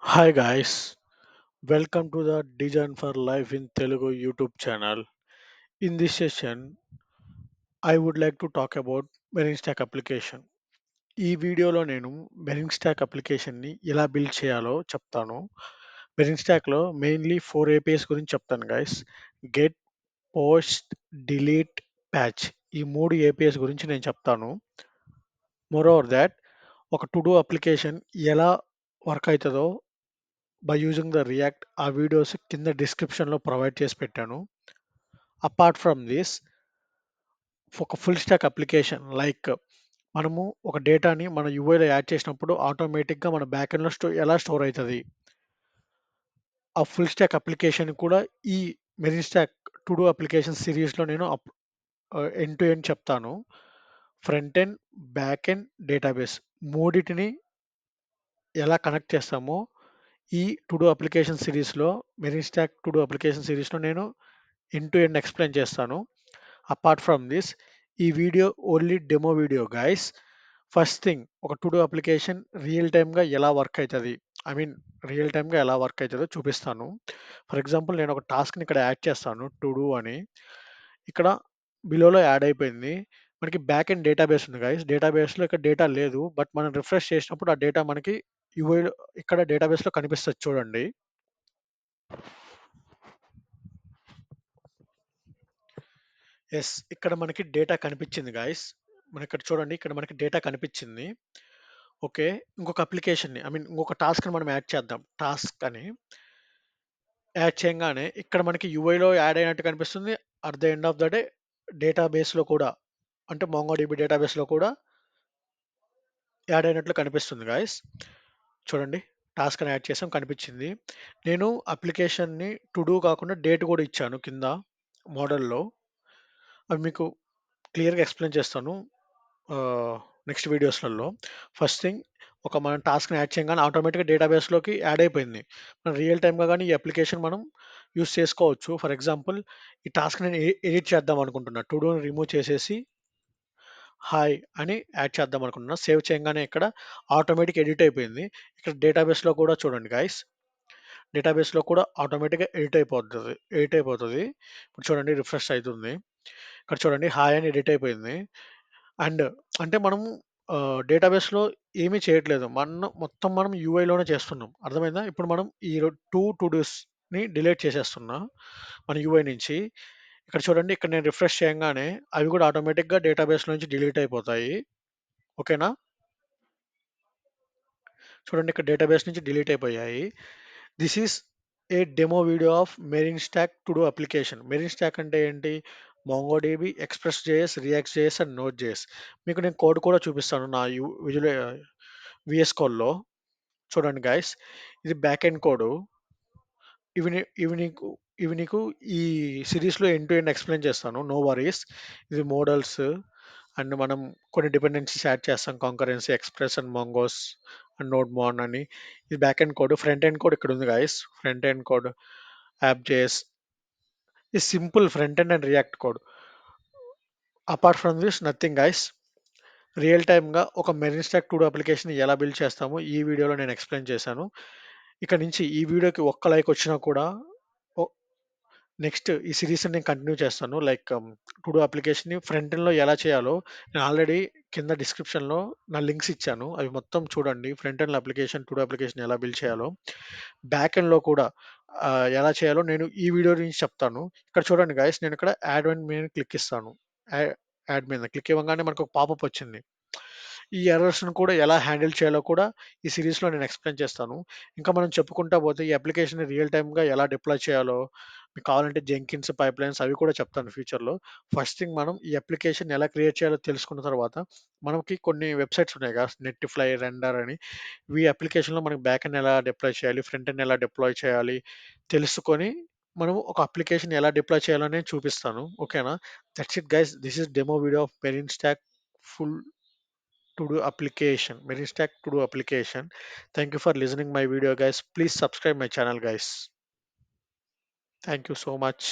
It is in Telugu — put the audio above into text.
Hi guys, welcome to the Design for Life in Telugu YouTube channel. In this session, I would like to talk about Bearing Stack application. ఈ వీడియోలో నేను బెరింగ్ స్టాక్ అప్లికేషన్ని ఎలా బిల్డ్ చేయాలో చెప్తాను. బెరింగ్ స్టాక్లో మెయిన్లీ 4 APIs గురించి చెప్తాను guys. Get, post, delete, patch ఈ 3 APIs గురించి నేను చెప్తాను. మోర్ ఓవర్ దాట్ ఒక టు డూ అప్లికేషన్ ఎలా వర్క్ అవుతుందో బై యూజింగ్ ద రియాక్ట్ ఆ వీడియోస్ కింద డిస్క్రిప్షన్లో ప్రొవైడ్ చేసి పెట్టాను. అపార్ట్ ఫ్రమ్ దిస్ ఒక ఫుల్ స్టాక్ అప్లికేషన్ లైక్ మనము ఒక డేటాని మన యూఐలో యాడ్ చేసినప్పుడు ఆటోమేటిక్గా మన బ్యాకెండ్లో ఎలా స్టోర్ అవుతుంది ఆ ఫుల్ స్టాక్ అప్లికేషన్ కూడా ఈ MERN stack to do application సిరీస్లో నేను ఎండ్ టు ఎండ్ చెప్తాను. Front end, back end, database మూడిటిని ఎలా కనెక్ట్ చేస్తామో ఈ టు డూ అప్లికేషన్ సిరీస్లో MERN stack to do application సిరీస్లో నేను ఎండ్ టు ఎండ్ ఎక్స్ప్లెయిన్ చేస్తాను. అపార్ట్ ఫ్రమ్ దిస్ ఈ video only demo video guys. First thing ఒక టు డూ అప్లికేషన్ రియల్ టైమ్గా ఎలా వర్క్ అవుతుంది రియల్ టైమ్గా ఎలా వర్క్ అవుతుందో చూపిస్తాను. ఫర్ ఎగ్జాంపుల్ నేను ఒక టాస్క్ని ఇక్కడ యాడ్ చేస్తాను టు డూ అని. ఇక్కడ బిలోలో యాడ్ అయిపోయింది. మనకి బ్యాక్ ఎండ్ డేటాబేస్ ఉంది గైస్. డేటాబేస్లో ఇక్కడ డేటా లేదు, బట్ మనం రిఫ్రెష్ చేసినప్పుడు ఆ డేటా మనకి యూఐ ఇక్కడ డేటాబేస్లో కనిపిస్తుంది చూడండి. ఎస్, ఇక్కడ మనకి డేటా కనిపించింది గాయస్. మన ఇక్కడ చూడండి, ఇక్కడ మనకి డేటా కనిపించింది. ఓకే, ఇంకొక అప్లికేషన్ని ఇంకొక టాస్క్ని మనం యాడ్ చేద్దాం. టాస్క్ అని యాడ్ చేయగానే ఇక్కడ మనకి యూఐలో యాడ్ అయినట్టు కనిపిస్తుంది. At the end of the day డేటాబేస్లో కూడా, అంటే మొంగోడిబి డేటాబేస్లో కూడా యాడ్ అయినట్లు కనిపిస్తుంది గాయస్. చూడండి, టాస్క్ అని యాడ్ చేసాం, కనిపించింది. నేను అప్లికేషన్ని టు డూ కాకుండా డేట్ కూడా ఇచ్చాను కింద మోడల్లో. అవి మీకు క్లియర్గా ఎక్స్ప్లెయిన్ చేస్తాను నెక్స్ట్ వీడియోస్లలో. ఫస్ట్ థింగ్, ఒక మనం టాస్క్ని యాడ్ చేయగానే ఆటోమేటిక్గా డేటాబేస్లోకి యాడ్ అయిపోయింది. మనం రియల్ టైమ్గా కానీ ఈ అప్లికేషన్ మనం యూస్ చేసుకోవచ్చు. ఫర్ ఎగ్జాంపుల్, ఈ టాస్క్ నేను ఎడిట్ చేద్దాం అనుకుంటున్నా. టు డూని రిమూవ్ చేసేసి హాయ్ అని యాడ్ చేద్దాం అనుకుంటున్నా. సేవ్ చేయగానే ఇక్కడ ఆటోమేటిక్ ఎడిట్ అయిపోయింది. ఇక్కడ డేటాబేస్లో కూడా చూడండి గైస్, డేటాబేస్లో కూడా ఆటోమేటిక్గా ఎడిట్ అయిపోతుంది. ఇప్పుడు చూడండి, రిఫ్రెష్ అవుతుంది. ఇక్కడ చూడండి, హాయ్ అని ఎడిట్ అయిపోయింది. అండ్ అంటే మనము డేటాబేస్‌లో ఏమీ చేయట్లేదు. మొత్తం మనం యూఐలోనే చేస్తున్నాం. అర్థమైందా? ఇప్పుడు మనం ఈ 2 టు డూస్‌ని డిలీట్ చేసేస్తున్నా మన యూఐ నుంచి. ఇక్కడ చూడండి, ఇక్కడ నేను రిఫ్రెష్ చేయంగానే అవి కూడా ఆటోమేటిక్‌గా డేటాబేస్‌లో నుంచి డిలీట్ అయిపోతాయి. ఓకేనా? చూడండి, ఇక్కడ డేటాబేస్ నుంచి డిలీట్ అయిపోయాయి. This is a demo video of Merin stack to do application. Merin stock అంటే ఏంటి? MongoDB, express JS, react JS and node JS. మీకు నేను కోడ్ కూడా చూపిస్తాను నా వీఎస్ కోడ్‌లో. చూడండి గైస్, ఇది బ్యాక్ ఎండ్ కోడు. ఇవి నీ ఇవి నీకు ఇవి నీకు ఈ సిరీస్‌లో ఎండ్ టు ఎండ్ ఎక్స్‌ప్లెయిన్ చేస్తాను. No worries. ఇది మోడల్స్ అండ్ మనం కొన్ని డిపెండెన్సీస్ యాడ్ చేస్తాం. Concurrency, Express and Mongoose and nodemon అని. ఇది back end code. Front end code ఇక్కడ ఉంది guys. Front end code app JS. ఇది simple front end and React code. Apart from this nothing guys. Real టైమ్‌గా ఒక MERN stack to do application ఎలా బిల్డ్ చేస్తామో ఈ వీడియోలో నేను ఎక్స్‌ప్లెయిన్ చేశాను. ఇక నుంచి ఈ వీడియోకి ఒక్క లైక్ వచ్చినా కూడా ఓ నెక్స్ట్ ఈ సీరీస్‌ని నేను కంటిన్యూ చేస్తాను. లైక్ టు డూ అప్లికేషన్‌ని ఫ్రంట్ ఎండ్‌లో ఎలా చేయాలో నేను ఆల్రెడీ కింద డిస్క్రిప్షన్‌లో నా లింక్స్ ఇచ్చాను. అవి మొత్తం చూడండి. Front end application, to do application ఎలా బిల్డ్ చేయాలో. బ్యాక్ ఎండ్‌లో కూడా ఎలా చేయాలో నేను ఈ వీడియో నుంచి చెప్తాను. ఇక్కడ చూడండి గైస్, నేను ఇక్కడ యాడ్ వన్ మీద క్లిక్ ఇస్తాను. యా యాడ్ మీద క్లిక్ ఇవ్వంగానే మనకు ఒక పాపప్ వచ్చింది. ఈ ఎర్రర్స్‌ని కూడా ఎలా హ్యాండిల్ చేయాలో కూడా ఈ సీరీస్‌లో నేను ఎక్స్‌ప్లెయిన్ చేస్తాను. ఇంకా మనం చెప్పుకుంటా పోతే ఈ అప్లికేషన్‌ని రియల్ టైమ్‌గా ఎలా డిప్లాయ్ చేయాలో, మీకు కావాలంటే జెంకిన్స్ పైప్‌లైన్స్ అవి కూడా చెప్తాను ఫ్యూచర్‌లో. ఫస్ట్ థింగ్, మనం ఈ అప్లికేషన్ ఎలా క్రియేట్ చేయాలో తెలుసుకున్న తర్వాత, మనకి కొన్ని వెబ్‌సైట్స్ ఉన్నాయి కదా! నెట్‌ఫ్లై, రెండర్ అని. ఈ అప్లికేషన్‌లో మనకి బ్యాక్ ఎండ్ ఎలా డిప్లాయ్ చేయాలి, ఫ్రంట్ ఎండ్ ఎలా డిప్లాయ్ చేయాలి తెలుసుకొని, మనం ఒక అప్లికేషన్ ఎలా డిప్లాయ్ చేయాలో నేను చూపిస్తాను. ఓకేనా? That's it guys. This is demo video of Merin stock full to do application, Meristack to do application. Thank you for listening my video guys. Please subscribe my channel guys. Thank you so much.